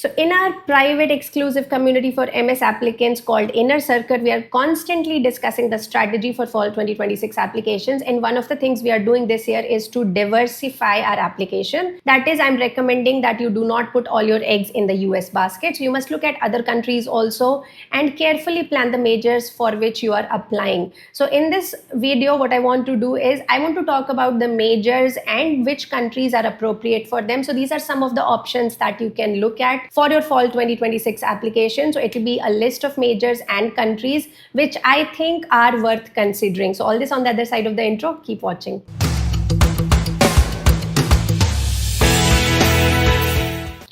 So in our private exclusive community for MS applicants called Inner Circuit, we are constantly discussing the strategy for fall 2026 applications. And one of the things we are doing this year is to diversify our application. That is, I'm recommending that you do not put all your eggs in the US basket. So you must look at other countries also and carefully plan the majors for which you are applying. So in this video, what I want to do is I want to talk about the majors and which countries are appropriate for them. So these are some of the options that you can look at for your fall 2026 application. So it will be a list of majors and countries which I think are worth considering. So all this on the other side of the intro. Keep watching.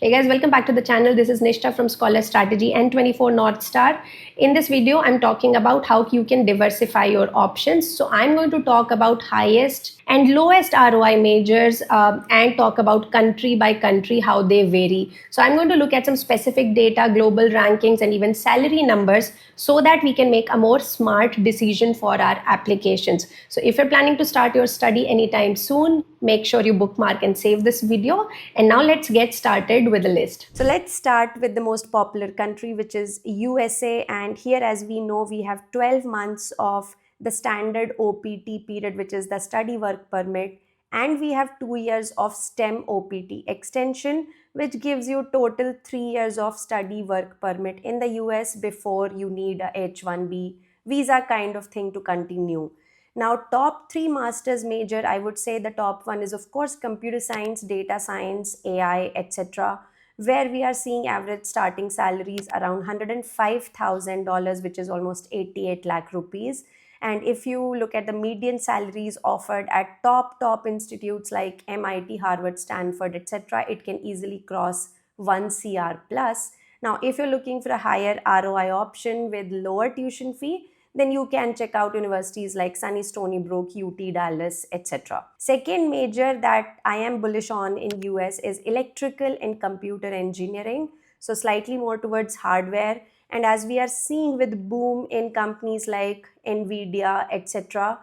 Hey guys, welcome back to the channel. This is Nistha from Scholar Strategy and 24 North Star. In this video, I'm talking about how you can diversify your options. So I'm going to talk about highest and lowest ROI majors and talk about country by country, how they vary. So I'm going to look at some specific data, global rankings, and even salary numbers so that we can make a more smart decision for our applications. So if you're planning to start your study anytime soon, make sure you bookmark and save this video. And now let's get started with the list. So let's start with the most popular country, which is USA. And here, as we know, we have 12 months of the standard OPT period, which is the study work permit. And we have 2 years of STEM OPT extension, which gives you total 3 years of study work permit in the US before you need a H-1B visa kind of thing to continue. Now, top 3 master's major, I would say the top one is, of course, computer science, data science, AI, etc., where we are seeing average starting salaries around $105,000, which is almost 88 lakh rupees. And if you look at the median salaries offered at top institutes like MIT, Harvard, Stanford, etc., it can easily cross 1 CR plus. Now, if you're looking for a higher ROI option with lower tuition fee, then you can check out universities like SUNY Stony Brook, UT Dallas, etc. Second major that I am bullish on in US is electrical and computer engineering. So slightly more towards hardware. And as we are seeing with boom in companies like Nvidia, etc.,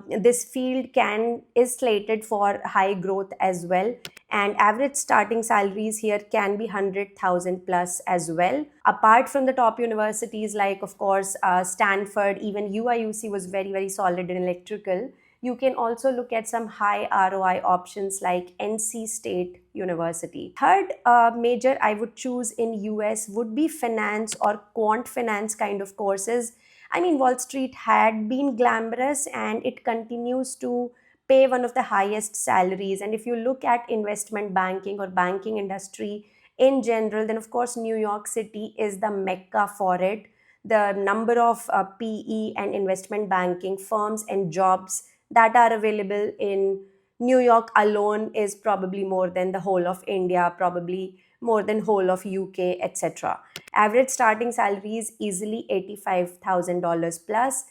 this field is slated for high growth as well. And average starting salaries here can be 100,000 plus as well. Apart from the top universities like, of course, Stanford, even UIUC was very, very solid in electrical. You can also look at some high ROI options like NC State University. Third major I would choose in US would be finance or quant finance kind of courses. I mean, Wall Street had been glamorous and it continues to pay one of the highest salaries. And if you look at investment banking or banking industry in general, then of course New York City is the mecca for it. The number of PE and investment banking firms and jobs that are available in New York alone is probably more than the whole of India, probably more than whole of UK, etc. Average starting salary is easily $85,000 plus.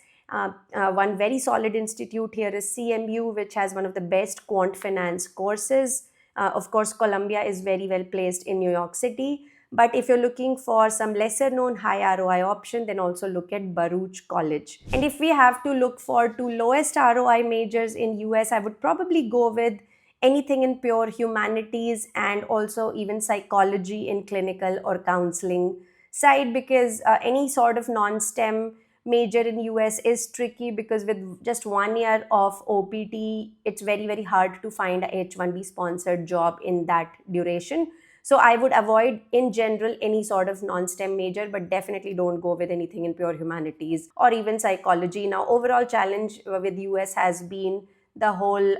One very solid institute here is CMU, which has one of the best quant finance courses. Of course, Columbia is very well placed in New York City. But if you're looking for some lesser known high ROI option, then also look at Baruch College. And if we have to look for 2 lowest ROI majors in US, I would probably go with anything in pure humanities and also even psychology in clinical or counseling side, because any sort of non-STEM major in US is tricky because with just 1 year of OPT, it's very, very hard to find a H-1B sponsored job in that duration. So I would avoid in general any sort of non-STEM major, but definitely don't go with anything in pure humanities or even psychology. Now, overall challenge with US has been the whole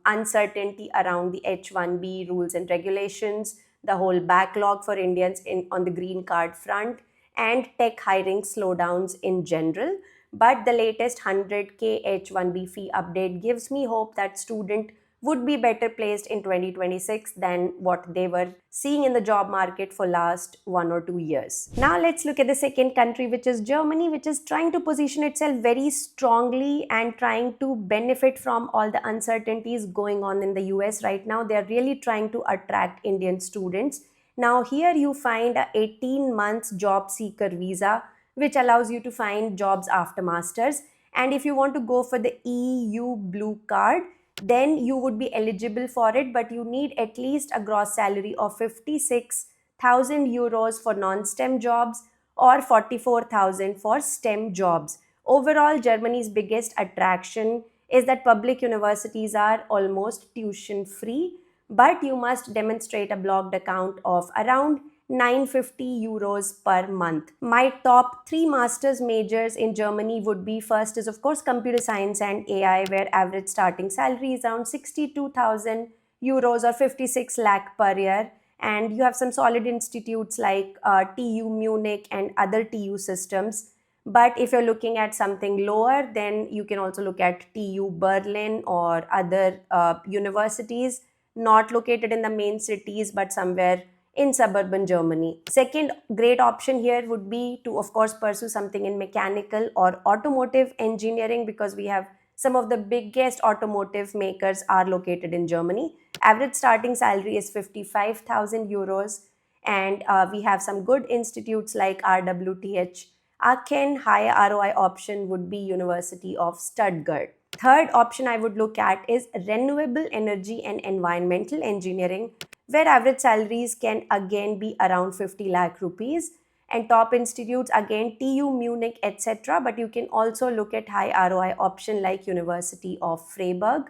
uncertainty around the H-1B rules and regulations, the whole backlog for Indians on the green card front, and tech hiring slowdowns in general. But the latest 100K H-1B fee update gives me hope that student would be better placed in 2026 than what they were seeing in the job market for last 1 or 2 years. Now let's look at the second country, which is Germany, which is trying to position itself very strongly and trying to benefit from all the uncertainties going on in the US right now. They are really trying to attract Indian students. Now here you find a 18 months job seeker visa, which allows you to find jobs after masters. And if you want to go for the EU blue card, then you would be eligible for it, but you need at least a gross salary of 56 1,000 euros for non-STEM jobs or 44,000 for STEM jobs. Overall, Germany's biggest attraction is that public universities are almost tuition free, but you must demonstrate a blocked account of around 950 euros per month. My top three master's majors in Germany would be: first is, of course, computer science and AI, where average starting salary is around 62,000 euros or 56 lakh per year. And you have some solid institutes like TU Munich and other TU systems. But if you're looking at something lower, then you can also look at TU Berlin or other universities not located in the main cities but somewhere in suburban Germany. Second great option here would be to, of course, pursue something in mechanical or automotive engineering, because we have some of the biggest automotive makers are located in Germany. Average starting salary is 55,000 euros, and we have some good institutes like RWTH Aachen. High ROI option would be University of Stuttgart. Third option I would look at is renewable energy and environmental engineering, where average salaries can again be around 50 lakh rupees. And top institutes again TU Munich, etc. But you can also look at high ROI option like University of Freiburg.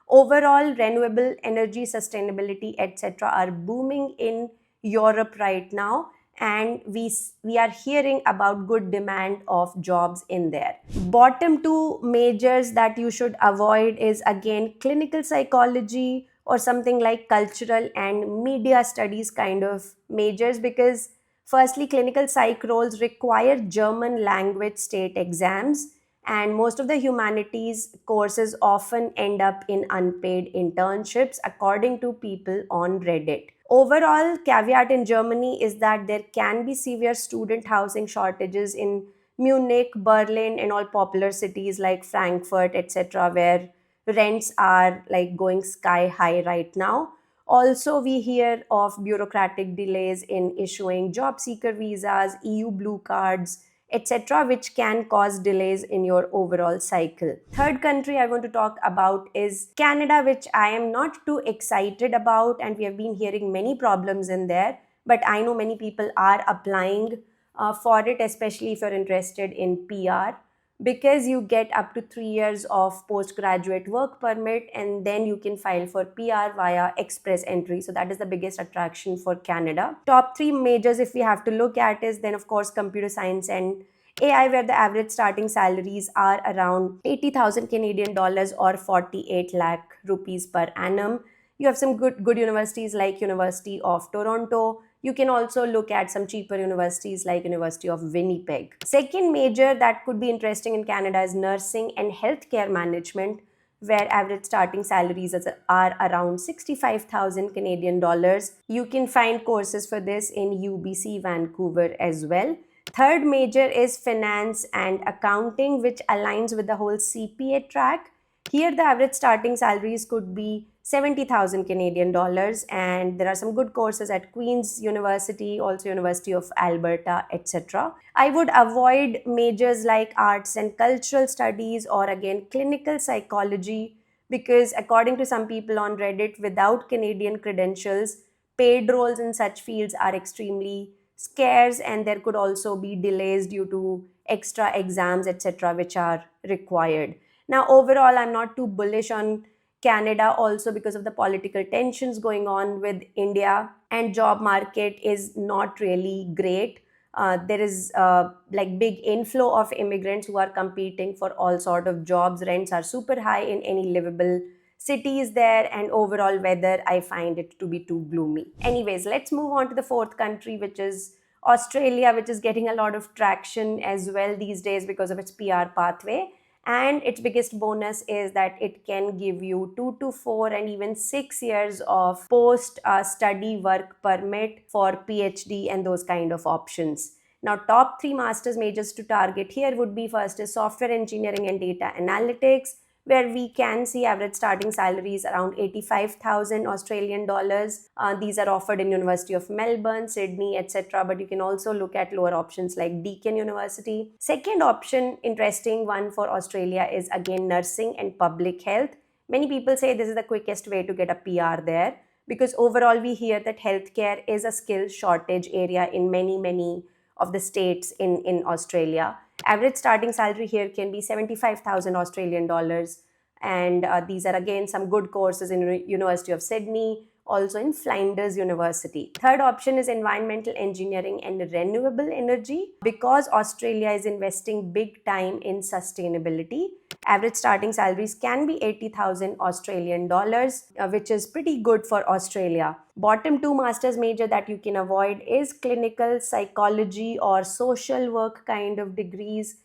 Overall, renewable energy, sustainability, etc. are booming in Europe right now, and we are hearing about good demand of jobs in there. Bottom two majors that you should avoid is again clinical psychology or something like cultural and media studies kind of majors, because firstly, clinical psych roles require German language state exams, and most of the humanities courses often end up in unpaid internships, according to people on Reddit. Overall, caveat in Germany is that there can be severe student housing shortages in Munich, Berlin, and all popular cities like Frankfurt, etc., where rents are like going sky high right now. Also, we hear of bureaucratic delays in issuing job seeker visas, EU blue cards, etc., which can cause delays in your overall cycle. Third country I want to talk about is Canada, which I am not too excited about, and we have been hearing many problems in there. But I know many people are applying for it, especially if you're interested in PR, because you get up to 3 years of postgraduate work permit, and then you can file for PR via express entry. So that is the biggest attraction for Canada. Top three majors, if we have to look at, is then of course computer science and AI, where the average starting salaries are around 80,000 Canadian dollars or 48 lakh rupees per annum. You have some good universities like University of Toronto. You can also look at some cheaper universities like University of Winnipeg. Second major that could be interesting in Canada is nursing and healthcare management, where average starting salaries are around 65,000 Canadian dollars. You can find courses for this in UBC Vancouver as well. Third major is finance and accounting, which aligns with the whole CPA track. Here, the average starting salaries could be 70,000 Canadian dollars, and there are some good courses at Queen's University, also University of Alberta, etc. I would avoid majors like arts and cultural studies or again clinical psychology, because according to some people on Reddit, without Canadian credentials, paid roles in such fields are extremely scarce, and there could also be delays due to extra exams, etc., which are required. Now, overall, I'm not too bullish on Canada, also because of the political tensions going on with India, and job market is not really great. There is like big inflow of immigrants who are competing for all sort of jobs. Rents are super high in any livable cities there, and overall weather, I find it to be too gloomy. Anyways, let's move on to the fourth country, which is Australia, which is getting a lot of traction as well these days because of its PR pathway. And its biggest bonus is that it can give you 2 to 4 and even 6 years of post study work permit for PhD and those kind of options. Now, top three master's majors to target here would be: first is software engineering and data analytics, where we can see average starting salaries around 85,000 Australian dollars. These are offered in University of Melbourne, Sydney, etc. But you can also look at lower options like Deakin University. Second option, interesting one for Australia, is again nursing and public health. Many people say this is the quickest way to get a PR there, because overall we hear that healthcare is a skill shortage area in many of the states in Australia. Average starting salary here can be 75,000 Australian dollars, and these are again some good courses in University of Sydney, also in Flinders University. Third option is environmental engineering and renewable energy. Because Australia is investing big time in sustainability, average starting salaries can be 80,000 Australian dollars, which is pretty good for Australia. Bottom two master's major that you can avoid is clinical psychology or social work kind of degrees,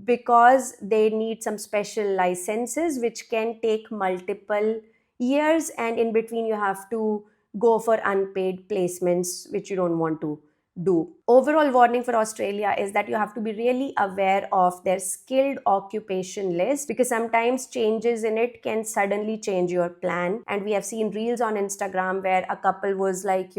because they need some special licenses which can take multiple years, and in between you have to go for unpaid placements which you don't want to do. Overall warning for Australia is that you have to be really aware of their skilled occupation list, because sometimes changes in it can suddenly change your plan. And we have seen reels on Instagram where a couple was like,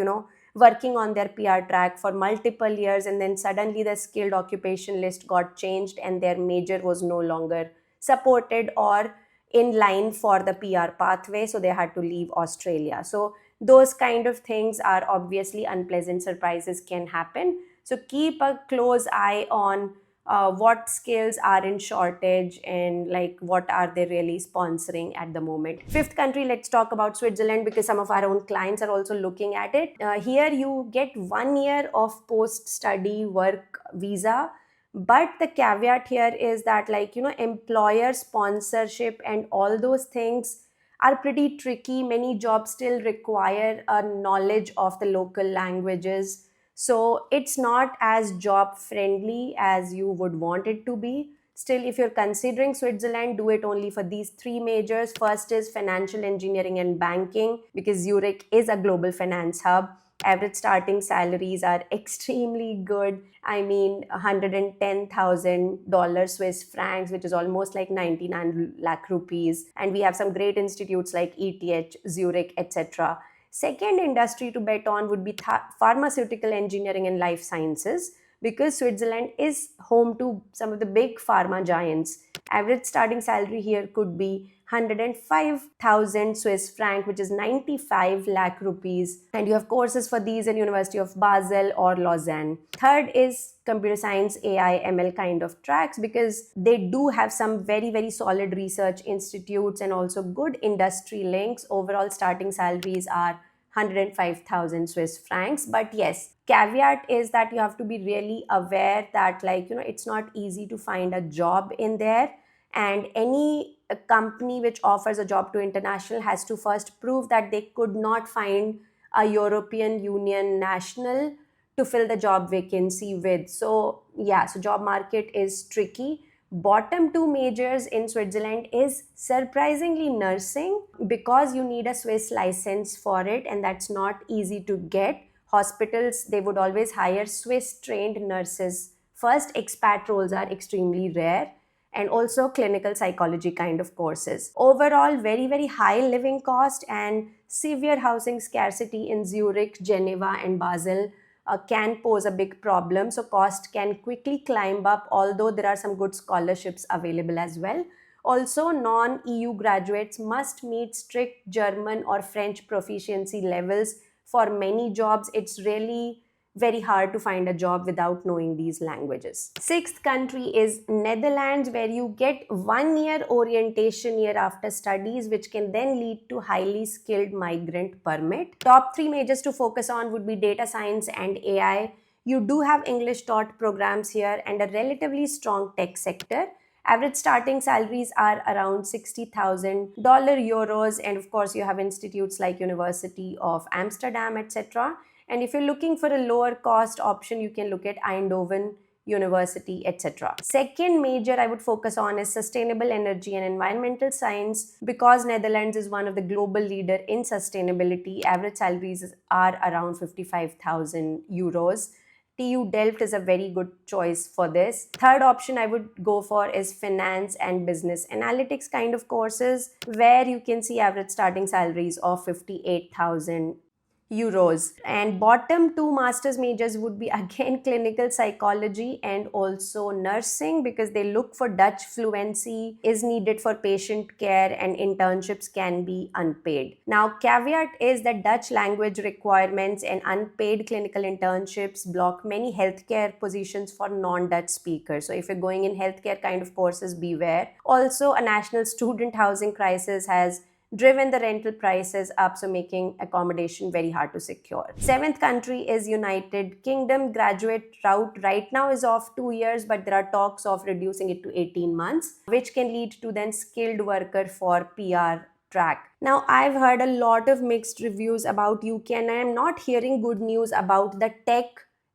working on their PR track for multiple years, and then suddenly the skilled occupation list got changed and their major was no longer supported or in line for the PR pathway, so they had to leave Australia. So those kind of things are obviously unpleasant surprises can happen. So keep a close eye on what skills are in shortage and like what are they really sponsoring at the moment. Fifth country, let's talk about Switzerland, because some of our own clients are also looking at it. Here you get 1 year of post-study work visa, but the caveat here is that employer sponsorship and all those things are pretty tricky. Many jobs still require a knowledge of the local languages, so it's not as job friendly as you would want it to be. Still, if you're considering Switzerland, do it only for these three majors. First is financial engineering and banking, because Zurich is a global finance hub. Average starting salaries are extremely good. I mean, $110,000 Swiss francs, which is almost like 99 lakh rupees. And we have some great institutes like ETH, Zurich, etc. Second industry to bet on would be pharmaceutical engineering and life sciences, because Switzerland is home to some of the big pharma giants. Average starting salary here could be 105,000 Swiss franc, which is 95 lakh rupees. And you have courses for these in University of Basel or Lausanne. Third is computer science, AI, ML kind of tracks, because they do have some very solid research institutes and also good industry links. Overall starting salaries are 105,000 Swiss francs. But yes, caveat is that you have to be really aware that it's not easy to find a job in there, and any company which offers a job to international has to first prove that they could not find a European Union national to fill the job vacancy with. So yeah, so job market is tricky. Bottom two majors in Switzerland is surprisingly nursing, because you need a Swiss license for it, and that's not easy to get. Hospitals, they would always hire Swiss trained nurses first. Expat roles are extremely rare, and also clinical psychology kind of courses. Overall, very high living cost and severe housing scarcity in Zurich, Geneva, and Basel can pose a big problem. So cost can quickly climb up, although there are some good scholarships available as well. Also, non-EU graduates must meet strict German or French proficiency levels. For many jobs, it's really very hard to find a job without knowing these languages. Sixth country is Netherlands, where you get 1 year orientation year after studies, which can then lead to highly skilled migrant permit. Top three majors to focus on would be data science and AI. You do have English taught programs here and a relatively strong tech sector. Average starting salaries are around $60,000 euros, and of course you have institutes like University of Amsterdam, etc. And if you're looking for a lower cost option, you can look at Eindhoven University, etc. Second major I would focus on is sustainable energy and environmental science, because Netherlands is one of the global leader in sustainability. Average salaries are around 55,000 euros. TU Delft is a very good choice for this. Third option I would go for is finance and business analytics kind of courses, where you can see average starting salaries of 58,000 euros. And bottom two masters majors would be again clinical psychology and also nursing, because they look for Dutch fluency is needed for patient care and internships can be unpaid. Now, caveat is that Dutch language requirements and unpaid clinical internships block many healthcare positions for non-Dutch speakers. So if you're going in healthcare kind of courses, beware. Also, a national student housing crisis has driven the rental prices up, so making accommodation very hard to secure. Seventh country is United Kingdom. Graduate route right now is of 2 years, but there are talks of reducing it to 18 months, which can lead to then skilled worker for PR track. Now, I've heard a lot of mixed reviews about UK, and I'm not hearing good news about the tech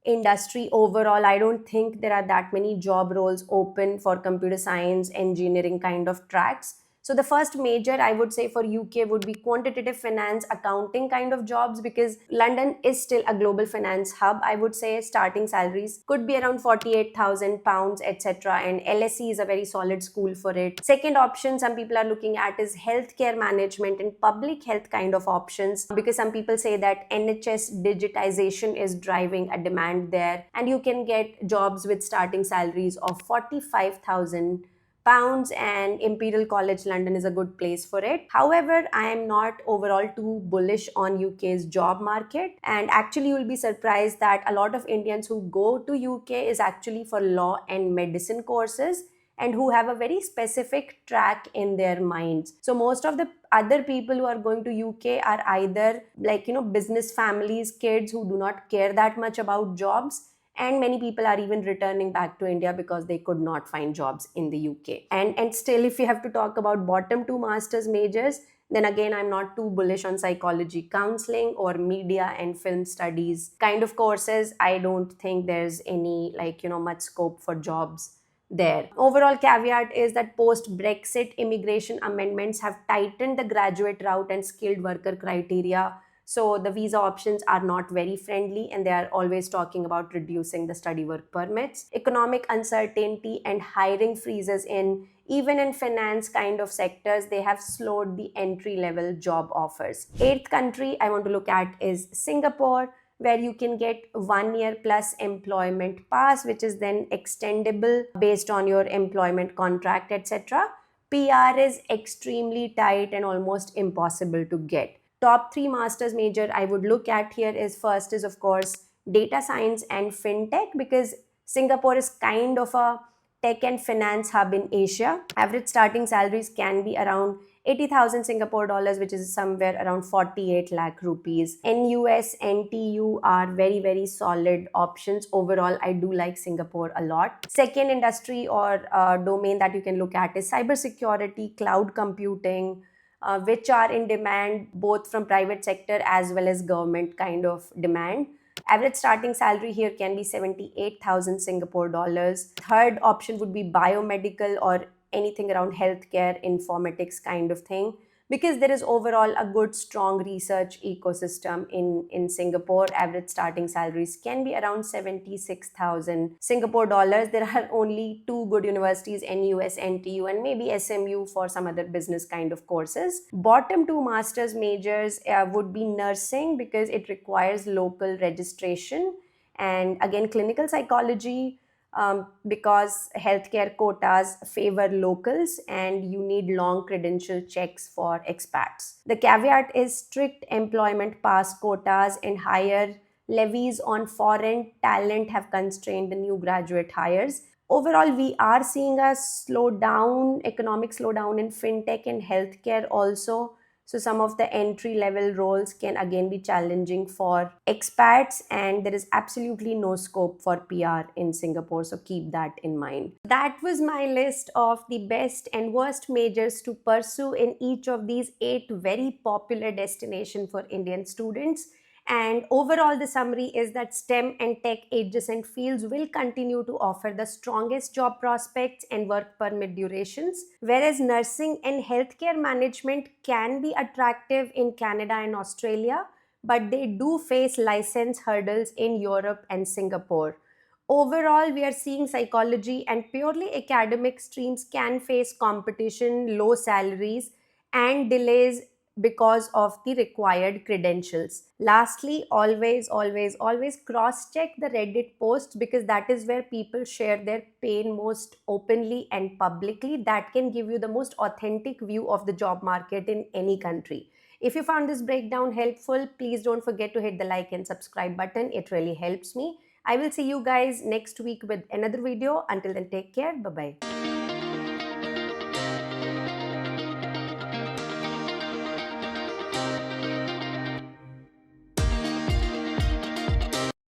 industry overall. I don't think there are that many job roles open for computer science, engineering kind of tracks. So the first major I would say for UK would be quantitative finance, accounting kind of jobs, because London is still a global finance hub. I would say starting salaries could be around £48,000, etc. And LSE is a very solid school for it. Second option some people are looking at is healthcare management and public health kind of options, because some people say that NHS digitization is driving a demand there, and you can get jobs with starting salaries of £45,000, and Imperial College London is a good place for it. However, I am not overall too bullish on UK's job market, and actually you will be surprised that a lot of Indians who go to UK is actually for law and medicine courses, and who have a very specific track in their minds. So most of the other people who are going to UK are either business families, kids who do not care that much about jobs, and many people are even returning back to India because they could not find jobs in the UK. And still, if you have to talk about bottom two masters majors, then again I'm not too bullish on psychology, counseling, or media and film studies kind of courses. I don't think there's any much scope for jobs there. Overall caveat is that post-Brexit immigration amendments have tightened the graduate route and skilled worker criteria. So the visa options are not very friendly, and they are always talking about reducing the study work permits. Economic uncertainty and hiring freezes even in finance kind of sectors, they have slowed the entry level job offers. Eighth country I want to look at is Singapore, where you can get 1 year plus employment pass, which is then extendable based on your employment contract, etc. PR is extremely tight and almost impossible to get. Top three masters major I would look at here is, first is of course data science and fintech, because Singapore is kind of a tech and finance hub in Asia. Average starting salaries can be around 80,000 Singapore dollars, which is somewhere around 48 lakh rupees. NUS, NTU are very, very solid options. Overall, I do like Singapore a lot. Second industry or domain that you can look at is cybersecurity, cloud computing, which are in demand both from private sector as well as government kind of demand. Average starting salary here can be 78,000 Singapore dollars. Third option would be biomedical or anything around healthcare, informatics kind of thing, because there is overall a good strong research ecosystem in Singapore. Average starting salaries can be around 76,000 Singapore dollars. There are only two good universities, NUS, NTU, and maybe SMU for some other business kind of courses. Bottom two masters majors would be nursing, because it requires local registration, and again clinical psychology, because healthcare quotas favor locals and you need long credential checks for expats. The caveat is strict employment pass quotas and higher levies on foreign talent have constrained the new graduate hires. Overall, we are seeing a economic slowdown in fintech and healthcare also. So some of the entry level roles can again be challenging for expats, and there is absolutely no scope for PR in Singapore. So keep that in mind. That was my list of the best and worst majors to pursue in each of these 8 very popular destinations for Indian students. And overall, the summary is that STEM and tech adjacent fields will continue to offer the strongest job prospects and work permit durations, whereas nursing and healthcare management can be attractive in Canada and Australia, but they do face license hurdles in Europe and Singapore. Overall, we are seeing psychology and purely academic streams can face competition, low salaries, and delays because of the required credentials. Lastly, always cross check the Reddit posts, because that is where people share their pain most openly and publicly. That can give you the most authentic view of the job market in any country. If you found this breakdown helpful, please don't forget to hit the like and subscribe button. It really helps me. I will see you guys next week with another video. Until then, take care. Bye bye.